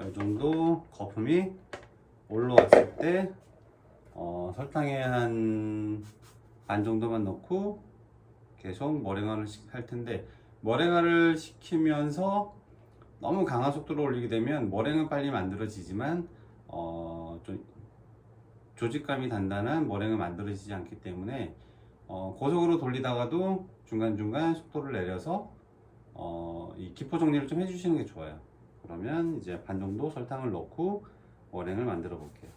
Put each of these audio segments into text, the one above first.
이 정도 거품이 올라왔을 때 설탕에 한 반 정도만 넣고 계속 머랭화를 할 텐데, 머랭화를 시키면서 너무 강한 속도로 올리게 되면 머랭은 빨리 만들어지지만 좀 조직감이 단단한 머랭은 만들어지지 않기 때문에 고속으로 돌리다가도 중간중간 속도를 내려서 이 기포 정리를 좀 해주시는 게 좋아요. 그러면 이제 반 정도 설탕을 넣고 머랭을 만들어 볼게요.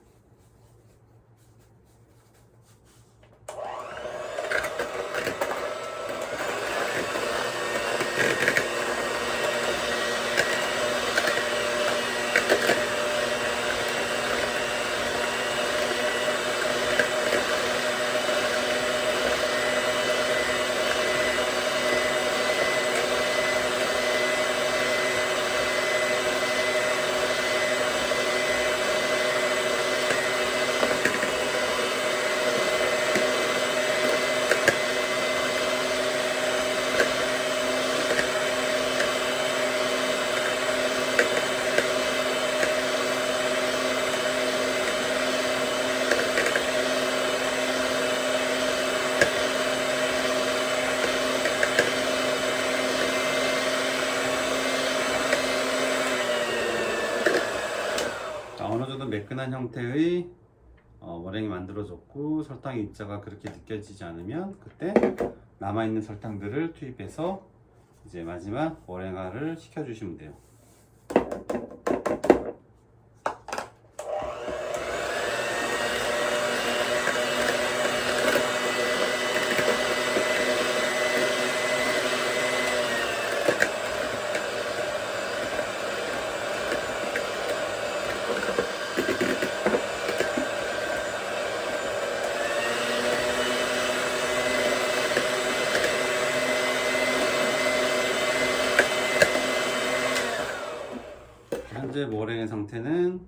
어느 정도 매끈한 형태의 머랭이 만들어졌고, 설탕의 입자가 그렇게 느껴지지 않으면 그때 남아있는 설탕들을 투입해서 이제 마지막 머랭화를 시켜주시면 돼요. 현재 머랭의 상태는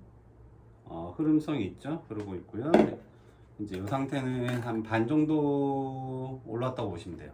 흐름성이 있죠. 흐르고 있고요. 이제 이 상태는 한 반 정도 올랐다고 보시면 돼요.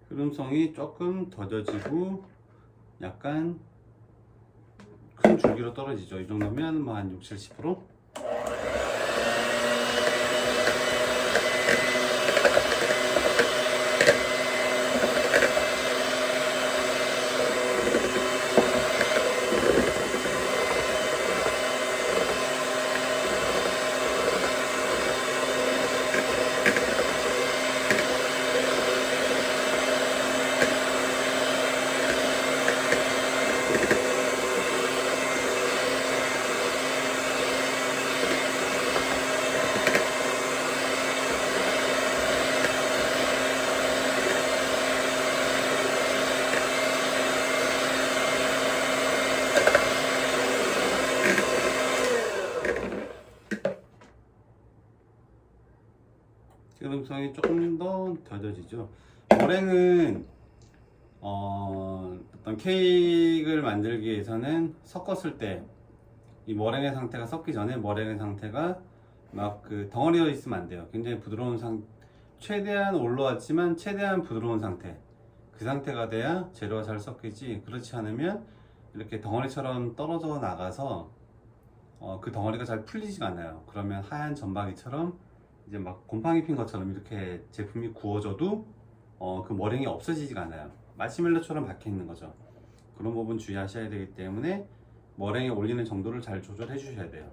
흐름성이 조금 더뎌지고 약간 큰 줄기로 떨어지죠. 이 정도면 뭐 한 60-70%? 흐름성이 조금 더 더뎌지죠. 머랭은 어떤 케이크를 만들기 위해서는 섞었을 때 이 머랭의 상태가 섞기 전에 머랭의 상태가 막 그 덩어리가 있으면 안 돼요. 굉장히 부드러운 최대한 올라왔지만 최대한 부드러운 상태, 그 상태가 돼야 재료가 잘 섞이지. 그렇지 않으면 이렇게 덩어리처럼 떨어져 나가서 그 덩어리가 잘 풀리지가 않아요. 그러면 하얀 점박이처럼 이제 막 곰팡이 핀 것처럼 이렇게 제품이 구워져도 그 머랭이 없어지지가 않아요. 마시멜로처럼 박혀 있는 거죠. 그런 부분 주의하셔야 되기 때문에 머랭에 올리는 정도를 잘 조절해 주셔야 돼요.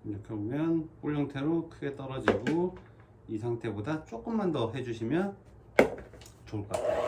이렇게 보면 볼 형태로 크게 떨어지고, 이 상태보다 조금만 더 해주시면 좋을 것 같아요.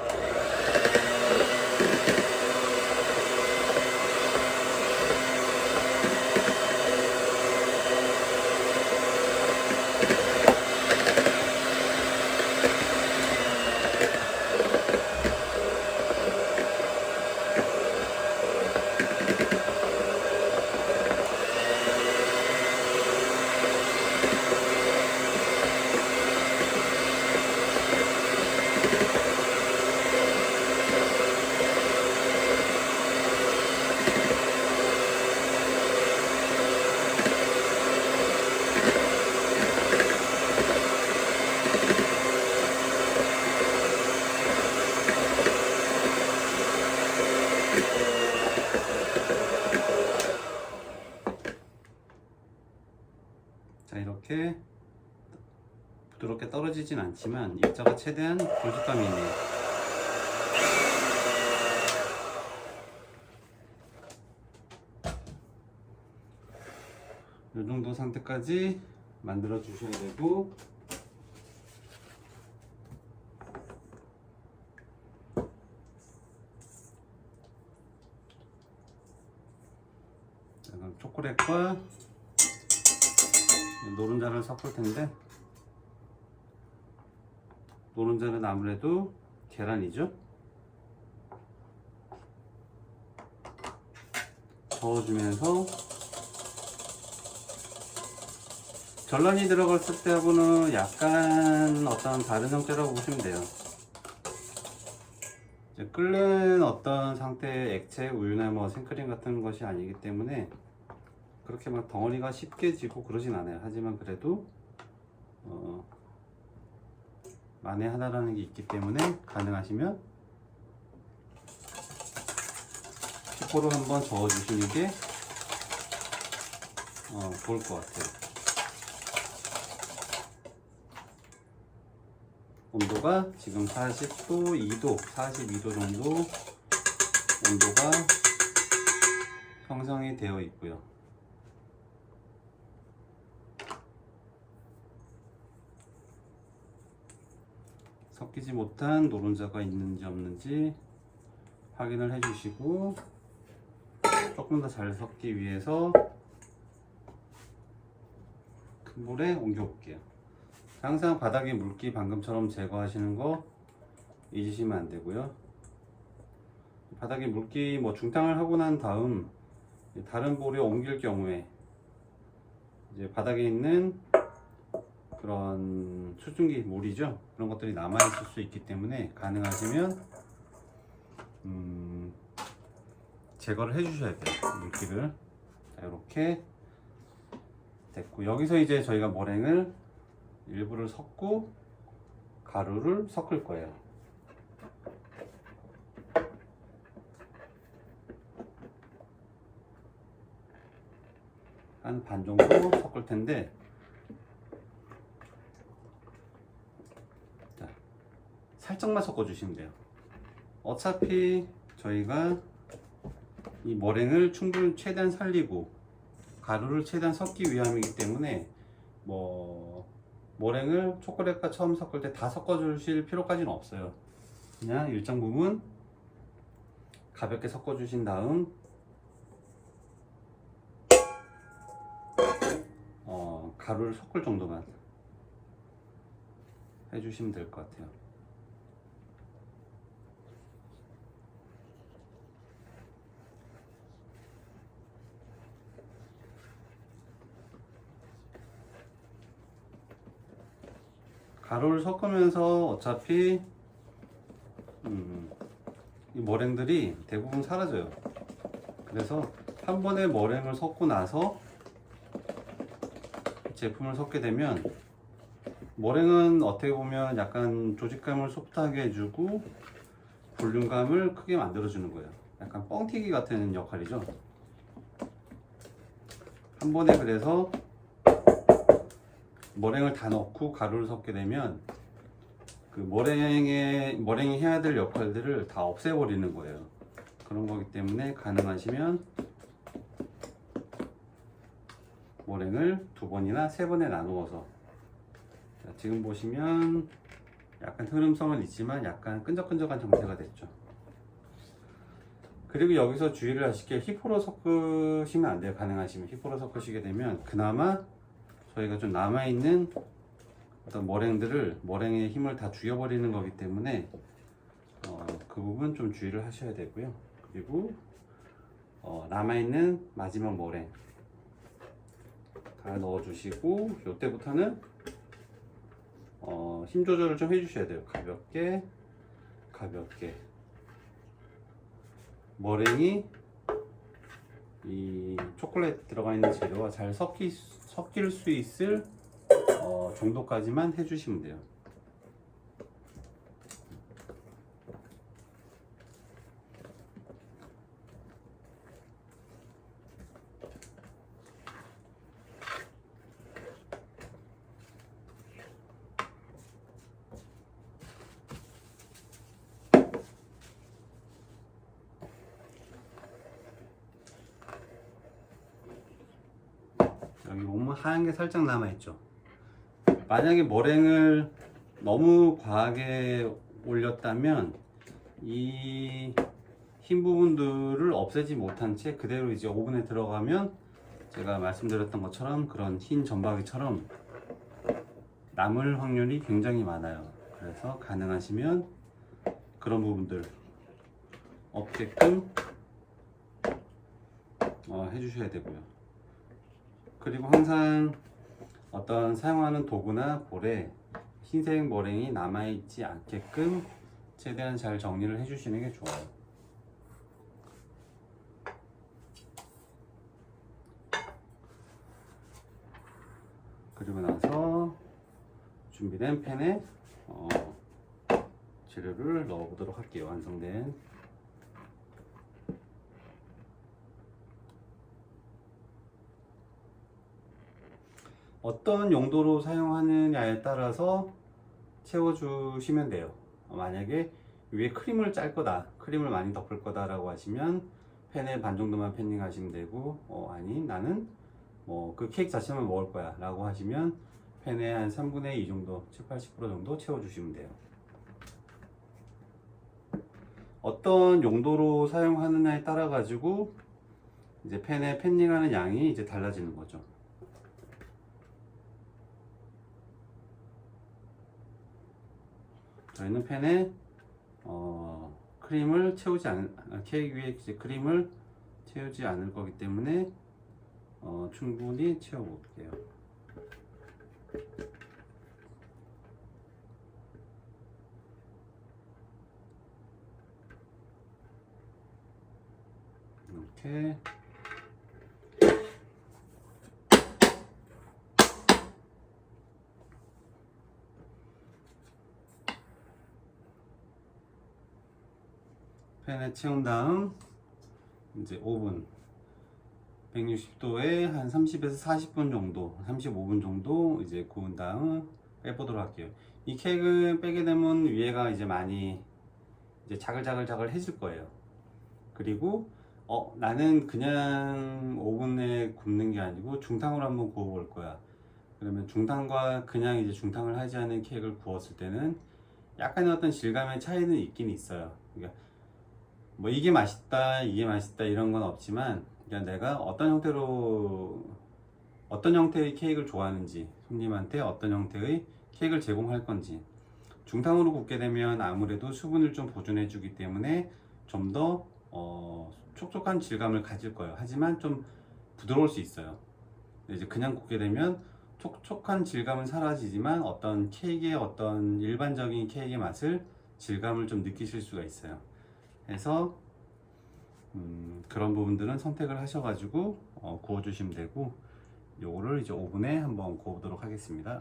자, 이렇게 부드럽게 떨어지진 않지만 입자가 최대한 걸쭉감이 있네요. 이 정도 상태까지 만들어 주셔야 되고, 자, 그럼 초콜릿과 노른자를 섞을 텐데, 노른자는 아무래도 계란이죠. 저어주면서, 전란이 들어갔을 때하고는 약간 어떤 다른 형태라고 보시면 돼요. 이제 끓는 어떤 상태의 액체, 우유나 뭐 생크림 같은 것이 아니기 때문에 그렇게 막 덩어리가 쉽게 지고 그러진 않아요. 하지만 그래도 만회하다라는 게 있기 때문에 가능하시면 킥보로 한번 저어 주시는 게 좋을 것 같아요. 온도가 지금 40도, 2도, 42도 정도 온도가 형성이 되어 있고요. 섞이지 못한 노른자가 있는지 없는지 확인을 해 주시고, 조금 더 잘 섞기 위해서 큰 볼에 옮겨 볼게요. 항상 바닥에 물기 방금처럼 제거하시는 거 잊으시면 안 되고요. 바닥에 물기 뭐 중탕을 하고 난 다음 다른 볼에 옮길 경우에 이제 바닥에 있는 그런 수증기, 물이죠, 그런 것들이 남아 있을 수 있기 때문에 가능하시면 제거를 해 주셔야 돼요, 물기를. 자, 이렇게 됐고, 여기서 이제 저희가 머랭을 일부를 섞고 가루를 섞을 거예요. 한 반 정도 섞을 텐데, 자, 살짝만 섞어 주시면 돼요. 어차피 저희가 이 머랭을 충분히 최대한 살리고 가루를 최대한 섞기 위함이기 때문에 뭐 머랭을 초콜릿과 처음 섞을 때 다 섞어 주실 필요까지는 없어요. 그냥 일정 부분 가볍게 섞어 주신 다음 가루를 섞을 정도만 해주시면 될 것 같아요. 가루를 섞으면서 어차피 이 머랭들이 대부분 사라져요. 그래서 한 번에 머랭을 섞고 나서 제품을 섞게 되면, 머랭은 어떻게 보면 약간 조직감을 소프트하게 해주고 볼륨감을 크게 만들어주는 거예요. 약간 뻥튀기 같은 역할이죠. 한 번에 그래서 머랭을 다 넣고 가루를 섞게 되면 그 머랭이 해야 될 역할들을 다 없애버리는 거예요. 그런 거기 때문에 가능하시면 머랭을 2번이나 3번에 나누어서, 자, 지금 보시면 약간 흐름성은 있지만 약간 끈적끈적한 형태가 됐죠. 그리고 여기서 주의를 하실 게 힙으로 섞으시면 안 돼요. 가능하시면 힙으로 섞으시게 되면 그나마 저희가 좀 남아있는 어떤 머랭의 힘을 다 죽여버리는 거기 때문에 그 부분 좀 주의를 하셔야 되고요. 그리고 남아있는 마지막 머랭 다 넣어주시고, 이때부터는 힘 조절을 좀 해주셔야 돼요. 가볍게 머랭이 이 초콜릿 들어가 있는 재료와 잘 섞일 수 있을 정도까지만 해주시면 돼요. 여기 보면 하얀 게 살짝 남아있죠. 만약에 머랭을 너무 과하게 올렸다면 이 흰 부분들을 없애지 못한 채 그대로 이제 오븐에 들어가면 제가 말씀드렸던 것처럼 그런 흰 점박이처럼 남을 확률이 굉장히 많아요. 그래서 가능하시면 그런 부분들 없게끔 해주셔야 되고요. 그리고 항상 어떤 사용하는 도구나 볼에 흰색 머랭이 남아있지 않게끔 최대한 잘 정리를 해주시는 게 좋아요. 그리고 나서 준비된 팬에 재료를 넣어보도록 할게요. 완성된 어떤 용도로 사용하느냐에 따라서 채워주시면 돼요. 만약에 위에 크림을 짤 거다, 크림을 많이 덮을 거다 라고 하시면 팬에 반 정도만 패닝 하시면 되고, 아니 나는 뭐 그 케이크 자체만 먹을 거야 라고 하시면 팬에 한 3분의 2 정도, 70-80% 정도 채워주시면 돼요. 어떤 용도로 사용하느냐에 따라 가지고 이제 팬에 패닝하는 양이 이제 달라지는 거죠. 저희는 팬에 크림을 채우지 않을, 케이크 위에 이제 크림을 채우지 않을 거기 때문에 충분히 채워 볼게요. 이렇게 팬에 채운 다음 이제 오븐 160도에 한 30에서 40분 정도, 35분 정도 이제 구운 다음 빼보도록 할게요. 이 케이크 빼게 되면 위에가 이제 많이 이제 자글자글해질 거예요. 그리고 나는 그냥 오븐에 굽는 게 아니고 중탕으로 한번 구워 볼 거야. 그러면 중탕과 그냥 이제 중탕을 하지 않은 케이크를 구웠을 때는 약간의 어떤 질감의 차이는 있긴 있어요. 그러니까 뭐 이게 맛있다 이런 건 없지만, 그냥 내가 어떤 형태의 케이크를 좋아하는지, 손님한테 어떤 형태의 케이크를 제공할 건지, 중탕으로 굽게 되면 아무래도 수분을 좀 보존해 주기 때문에 좀 더 촉촉한 질감을 가질 거예요. 하지만 좀 부드러울 수 있어요. 이제 그냥 굽게 되면 촉촉한 질감은 사라지지만 어떤 케이크의 어떤 일반적인 케이크의 맛을, 질감을 좀 느끼실 수가 있어요. 그래서 그런 부분들은 선택을 하셔가지고 구워주시면 되고, 요거를 이제 오븐에 한번 구워보도록 하겠습니다.